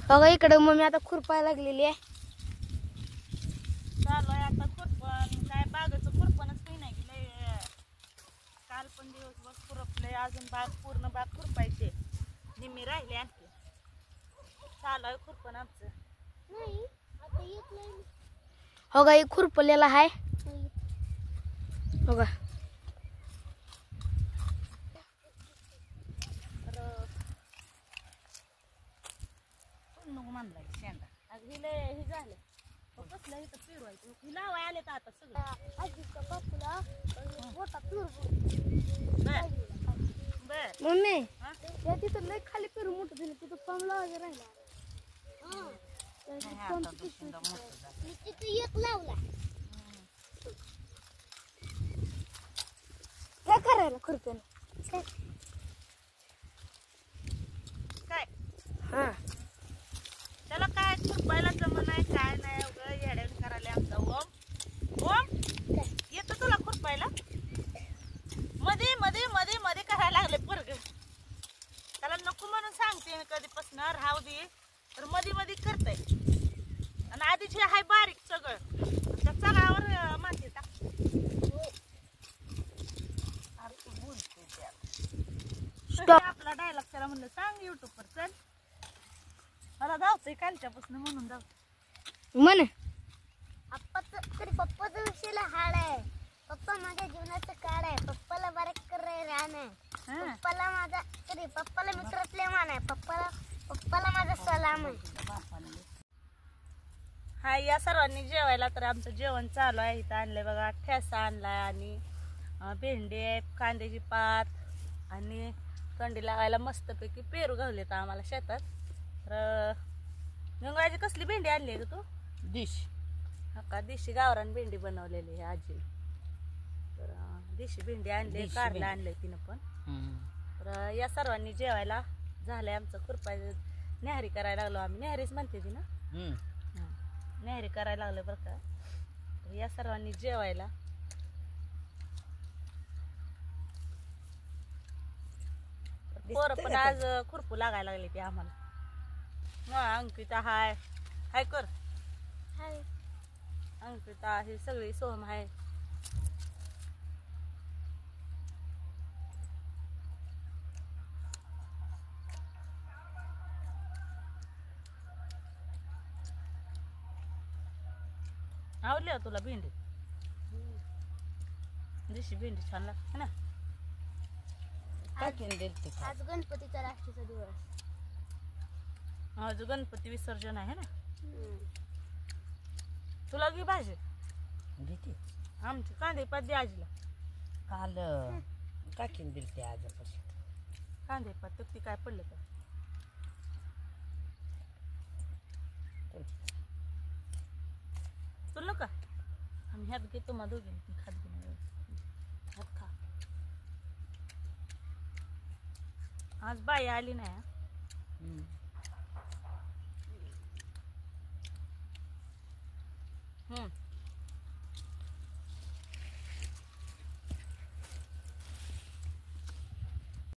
बघा इकडं मम्मी आता खुरपायला लागलेली आहे. चालू आहे आता खुरपण. काय बागाचं खुरपणच काही नाही गेलंय. काल पण दिवसभर खुरपले. अजून बाग पूर्ण बाग खुरपायचे. निम्मी राहिले आणखी. चालू आहे खुरपण आमचं. नाही आता येत नाही. बघा हे खुरपलेला आहे. बघा म्हणलाय शेंडा अगदी हे झालं. कसलं इथं फिरवायचं ही लावाय आले तर आता सगळं आजीच्या बापूला मोठा बर मम्मी या तिथं लय खाली पेरू मोठं झालं तिथं पंप लावायचं राहिला. तिथं एक लावला. काय करायला खुरप्याने काय हा त्याला काय खुरपायला जमत नाही काय नाही. उगा येड्यान करायला आमचा ओम. ओम येतं तुला खुरपायला. मध्ये मध्ये मध्ये मध्ये करायला लागले पोरग. त्याला नको म्हणून सांगते कधीपासून राहू दे तर मध्ये मध्ये करतय. आणि आधीचे हाय बारीक सगळं त्या चगावर माती टाकते. आपला डायलॉग त्याला म्हणलं सांग युट्यूब वर चल. मला जाऊचंय कालच्यापासून म्हणून जाऊ म्हण पप्पाचं विषयला हाड आहे. पप्पा माझ्या जीवनाचं काळ आहे. पप्पाला बारीक कराय राहण आहे. पप्पाला माझा पप्पाला मित्रातले मान आहे. पप्पाला माझा सलाम आहे. हाय या सर्वांनी जेवायला तर आमचं जेवण चालू आहे. इथं आणलंय बघा ठेसा आणलाय आणि भेंडी आहे कांद्याची पात आणि कंडी लावायला मस्तपैकी पेरू घावलेत आम्हाला शेतात. तर गंगाजी कसली भेंडी आणली आहे ग तू. डिश हा का देशी गावरान भेंडी बनवलेली आहे आजी. तर देशी भेंडी आणली कारला आणलंय तिनं पण. तर या सर्वांनी जेवायला झालंय आमचं खुरपाय न्याहारी करायला लागलो आम्ही. न्याहारीच म्हणते ती ना. न्याहारी करायला लागलं बरं का. तर या सर्वांनी जेवायला पोरं पण आज खुरपू लागायला लागले ती आम्हाला. अंकिता हाय हाय कर अंकिता हे सगळी सोहम आहे. आवडली हो तुला भेंडी. देशी भेंडी छान लागते ना. आज गणपतीचा रात्रीचा दिवस. आज गणपती विसर्जन आहे ना. तुला घे भाजी घेते आमची कांदे पात दे आजीला. काल काकीन दिली ते आजपासून कांदे पात ती काय पडलं तर तुला का आम्ही ह्यात घेतो मग दोघे खात घेऊन हात खा. आज बाई आली नाही.